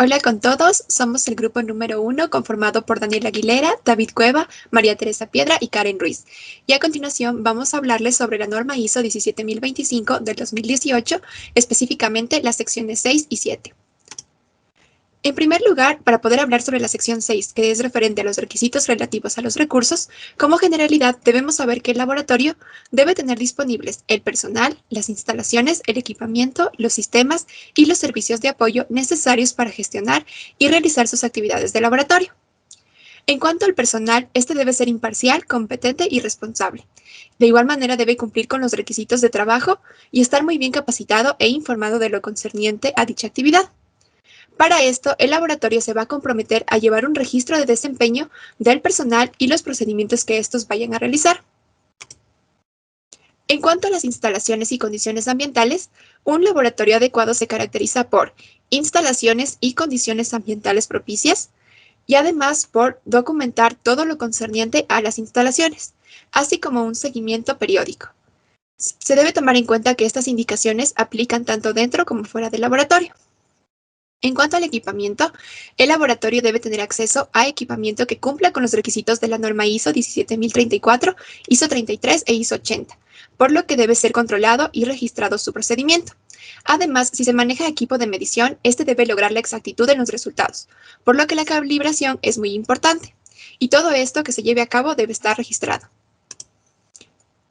Hola con todos, somos el grupo número 1 conformado por Daniel Aguilera, David Cueva, María Teresa Piedra y Karen Ruiz. Y a continuación vamos a hablarles sobre la norma ISO 17025 del 2018, específicamente las secciones 6 y 7. En primer lugar, para poder hablar sobre la sección 6, que es referente a los requisitos relativos a los recursos, como generalidad debemos saber que el laboratorio debe tener disponibles el personal, las instalaciones, el equipamiento, los sistemas y los servicios de apoyo necesarios para gestionar y realizar sus actividades de laboratorio. En cuanto al personal, este debe ser imparcial, competente y responsable. De igual manera debe cumplir con los requisitos de trabajo y estar muy bien capacitado e informado de lo concerniente a dicha actividad. Para esto, el laboratorio se va a comprometer a llevar un registro de desempeño del personal y los procedimientos que estos vayan a realizar. En cuanto a las instalaciones y condiciones ambientales, un laboratorio adecuado se caracteriza por instalaciones y condiciones ambientales propicias y además por documentar todo lo concerniente a las instalaciones, así como un seguimiento periódico. Se debe tomar en cuenta que estas indicaciones aplican tanto dentro como fuera del laboratorio. En cuanto al equipamiento, el laboratorio debe tener acceso a equipamiento que cumpla con los requisitos de la norma ISO 17034, ISO 33 e ISO 80, por lo que debe ser controlado y registrado su procedimiento. Además, si se maneja equipo de medición, este debe lograr la exactitud en los resultados, por lo que la calibración es muy importante. Y todo esto que se lleve a cabo debe estar registrado.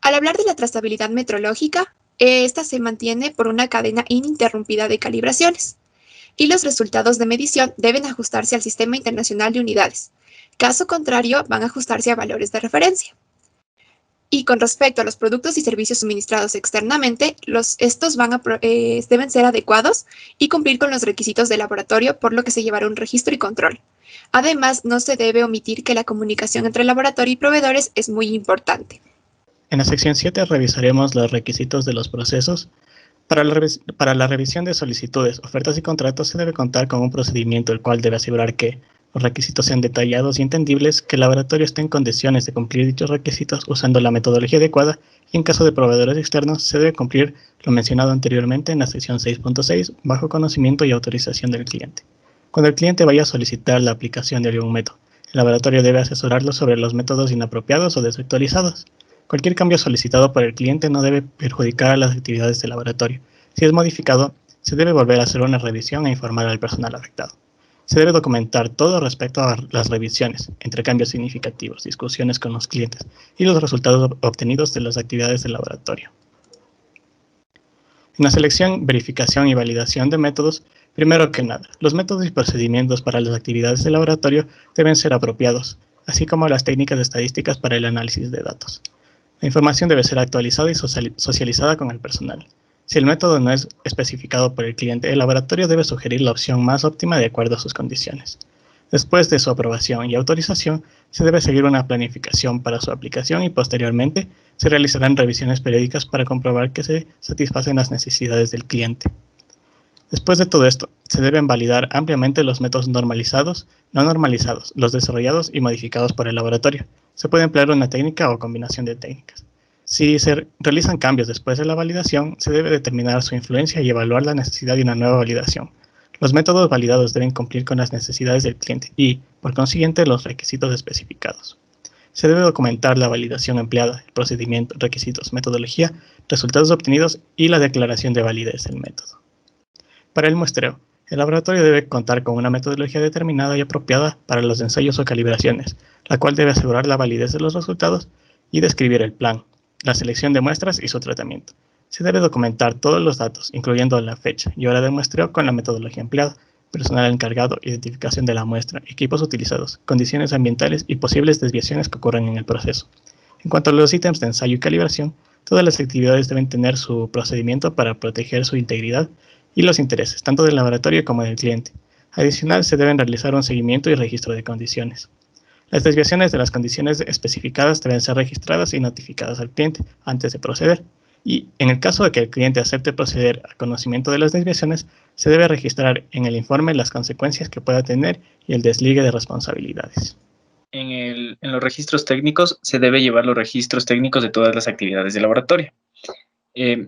Al hablar de la trazabilidad metrológica, esta se mantiene por una cadena ininterrumpida de calibraciones y los resultados de medición deben ajustarse al Sistema Internacional de Unidades. Caso contrario, van a ajustarse a valores de referencia. Y con respecto a los productos y servicios suministrados externamente, estos deben ser adecuados y cumplir con los requisitos del laboratorio, por lo que se llevará un registro y control. Además, no se debe omitir que la comunicación entre el laboratorio y proveedores es muy importante. En la sección 7 revisaremos los requisitos de los procesos. Para la revisión de solicitudes, ofertas y contratos se debe contar con un procedimiento el cual debe asegurar que los requisitos sean detallados y entendibles, que el laboratorio esté en condiciones de cumplir dichos requisitos usando la metodología adecuada y en caso de proveedores externos se debe cumplir lo mencionado anteriormente en la sección 6.6 bajo conocimiento y autorización del cliente. Cuando el cliente vaya a solicitar la aplicación de algún método, el laboratorio debe asesorarlo sobre los métodos inapropiados o desactualizados. Cualquier cambio solicitado por el cliente no debe perjudicar a las actividades del laboratorio. Si es modificado, se debe volver a hacer una revisión e informar al personal afectado. Se debe documentar todo respecto a las revisiones, entre cambios significativos, discusiones con los clientes y los resultados obtenidos de las actividades del laboratorio. En la selección, verificación y validación de métodos, primero que nada, los métodos y procedimientos para las actividades del laboratorio deben ser apropiados, así como las técnicas estadísticas para el análisis de datos. La información debe ser actualizada y socializada con el personal. Si el método no es especificado por el cliente, el laboratorio debe sugerir la opción más óptima de acuerdo a sus condiciones. Después de su aprobación y autorización, se debe seguir una planificación para su aplicación y posteriormente se realizarán revisiones periódicas para comprobar que se satisfacen las necesidades del cliente. Después de todo esto, se deben validar ampliamente los métodos normalizados, no normalizados, los desarrollados y modificados por el laboratorio. Se puede emplear una técnica o combinación de técnicas. Si se realizan cambios después de la validación, se debe determinar su influencia y evaluar la necesidad de una nueva validación. Los métodos validados deben cumplir con las necesidades del cliente y, por consiguiente, los requisitos especificados. Se debe documentar la validación empleada, el procedimiento, requisitos, metodología, resultados obtenidos y la declaración de validez del método. Para el muestreo, el laboratorio debe contar con una metodología determinada y apropiada para los ensayos o calibraciones, la cual debe asegurar la validez de los resultados y describir el plan, la selección de muestras y su tratamiento. Se debe documentar todos los datos, incluyendo la fecha y hora de muestreo con la metodología empleada, personal encargado, identificación de la muestra, equipos utilizados, condiciones ambientales y posibles desviaciones que ocurran en el proceso. En cuanto a los ítems de ensayo y calibración, todas las actividades deben tener su procedimiento para proteger su integridad y los intereses, tanto del laboratorio como del cliente. Adicional, se deben realizar un seguimiento y registro de condiciones. Las desviaciones de las condiciones especificadas deben ser registradas y notificadas al cliente antes de proceder. Y en el caso de que el cliente acepte proceder a conocimiento de las desviaciones, se debe registrar en el informe las consecuencias que pueda tener y el desligue de responsabilidades. En los registros técnicos se debe llevar los registros técnicos de todas las actividades del laboratorio.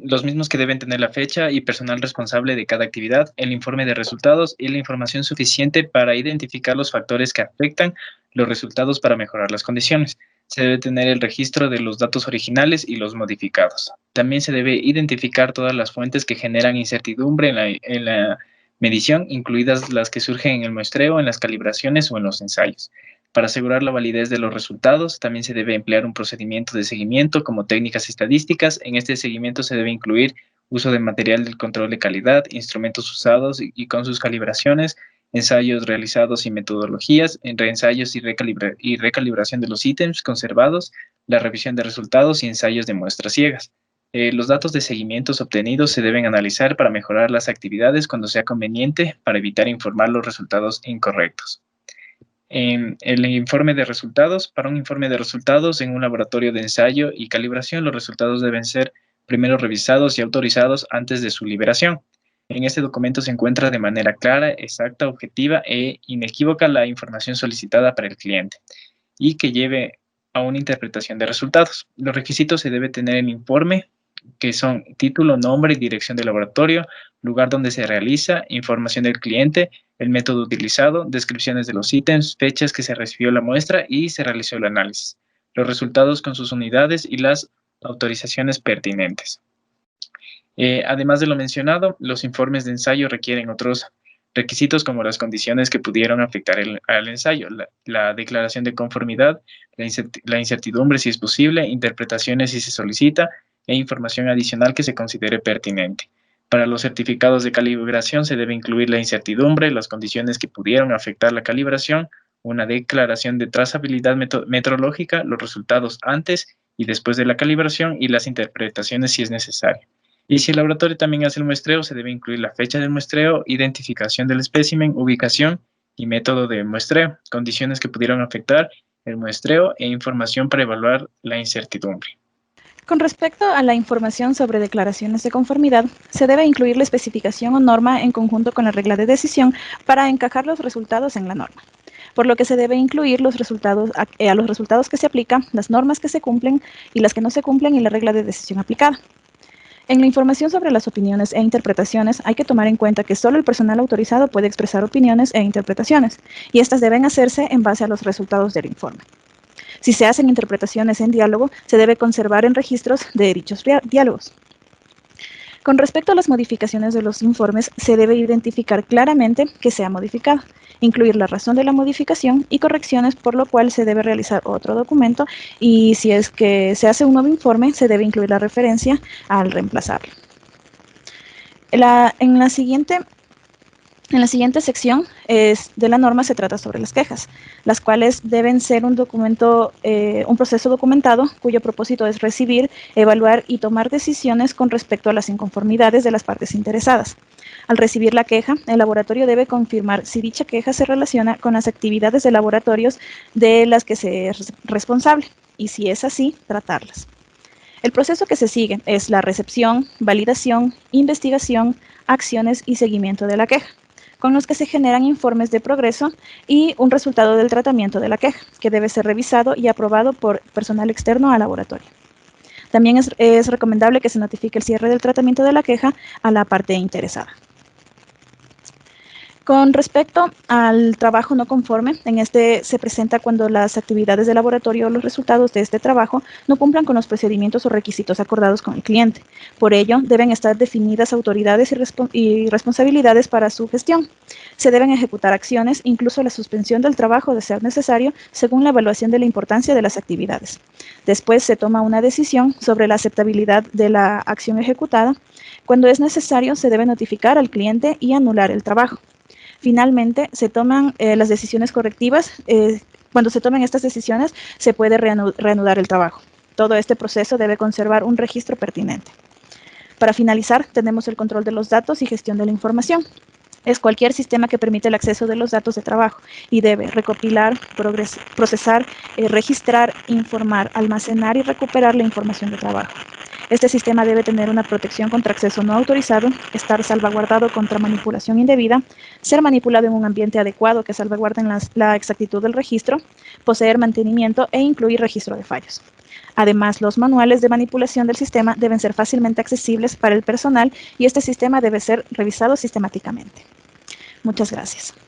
los mismos que deben tener la fecha y personal responsable de cada actividad, el informe de resultados y la información suficiente para identificar los factores que afectan los resultados para mejorar las condiciones. Se debe tener el registro de los datos originales y los modificados. También se debe identificar todas las fuentes que generan incertidumbre en la medición, incluidas las que surgen en el muestreo, en las calibraciones o en los ensayos. Para asegurar la validez de los resultados, también se debe emplear un procedimiento de seguimiento como técnicas estadísticas. En este seguimiento se debe incluir uso de material del control de calidad, instrumentos usados y con sus calibraciones, ensayos realizados y metodologías, reensayos y recalibración de los ítems conservados, la revisión de resultados y ensayos de muestras ciegas. Los datos de seguimientos obtenidos se deben analizar para mejorar las actividades cuando sea conveniente para evitar informar los resultados incorrectos. En el informe de resultados, para un informe de resultados en un laboratorio de ensayo y calibración, los resultados deben ser primero revisados y autorizados antes de su liberación. En este documento se encuentra de manera clara, exacta, objetiva e inequívoca la información solicitada para el cliente y que lleve a una interpretación de resultados. Los requisitos se debe tener en el informe, que son título, nombre y dirección del laboratorio, lugar donde se realiza, información del cliente, el método utilizado, descripciones de los ítems, fechas que se recibió la muestra y se realizó el análisis, los resultados con sus unidades y las autorizaciones pertinentes. Además de lo mencionado, los informes de ensayo requieren otros requisitos como las condiciones que pudieron afectar al ensayo, la declaración de conformidad, la incertidumbre si es posible, interpretaciones si se solicita e información adicional que se considere pertinente. Para los certificados de calibración se debe incluir la incertidumbre, las condiciones que pudieron afectar la calibración, una declaración de trazabilidad metrológica, los resultados antes y después de la calibración y las interpretaciones si es necesario. Y si el laboratorio también hace el muestreo, se debe incluir la fecha del muestreo, identificación del espécimen, ubicación y método de muestreo, condiciones que pudieron afectar el muestreo e información para evaluar la incertidumbre. Con respecto a la información sobre declaraciones de conformidad, se debe incluir la especificación o norma en conjunto con la regla de decisión para encajar los resultados en la norma, por lo que se debe incluir a los resultados que se aplican, las normas que se cumplen y las que no se cumplen y la regla de decisión aplicada. En la información sobre las opiniones e interpretaciones hay que tomar en cuenta que solo el personal autorizado puede expresar opiniones e interpretaciones, y estas deben hacerse en base a los resultados del informe. Si se hacen interpretaciones en diálogo, se debe conservar en registros de dichos diálogos. Con respecto a las modificaciones de los informes, se debe identificar claramente que se ha modificado, incluir la razón de la modificación y correcciones, por lo cual se debe realizar otro documento, y si es que se hace un nuevo informe, se debe incluir la referencia al reemplazarlo. En la siguiente sección de la norma se trata sobre las quejas, las cuales deben ser un proceso documentado cuyo propósito es recibir, evaluar y tomar decisiones con respecto a las inconformidades de las partes interesadas. Al recibir la queja, el laboratorio debe confirmar si dicha queja se relaciona con las actividades de laboratorios de las que se es responsable, y si es así, tratarlas. El proceso que se sigue es la recepción, validación, investigación, acciones y seguimiento de la queja, con los que se generan informes de progreso y un resultado del tratamiento de la queja, que debe ser revisado y aprobado por personal externo al laboratorio. También es recomendable que se notifique el cierre del tratamiento de la queja a la parte interesada. Con respecto al trabajo no conforme, en este se presenta cuando las actividades de laboratorio o los resultados de este trabajo no cumplan con los procedimientos o requisitos acordados con el cliente. Por ello, deben estar definidas autoridades y responsabilidades para su gestión. Se deben ejecutar acciones, incluso la suspensión del trabajo de ser necesario, según la evaluación de la importancia de las actividades. Después se toma una decisión sobre la aceptabilidad de la acción ejecutada. Cuando es necesario, se debe notificar al cliente y anular el trabajo. Finalmente, se toman las decisiones correctivas. Cuando se tomen estas decisiones, se puede reanudar el trabajo. Todo este proceso debe conservar un registro pertinente. Para finalizar, tenemos el control de los datos y gestión de la información. Es cualquier sistema que permite el acceso de los datos de trabajo y debe recopilar, procesar, registrar, informar, almacenar y recuperar la información de trabajo. Este sistema debe tener una protección contra acceso no autorizado, estar salvaguardado contra manipulación indebida, ser manipulado en un ambiente adecuado que salvaguarde la exactitud del registro, poseer mantenimiento e incluir registro de fallos. Además, los manuales de manipulación del sistema deben ser fácilmente accesibles para el personal y este sistema debe ser revisado sistemáticamente. Muchas gracias.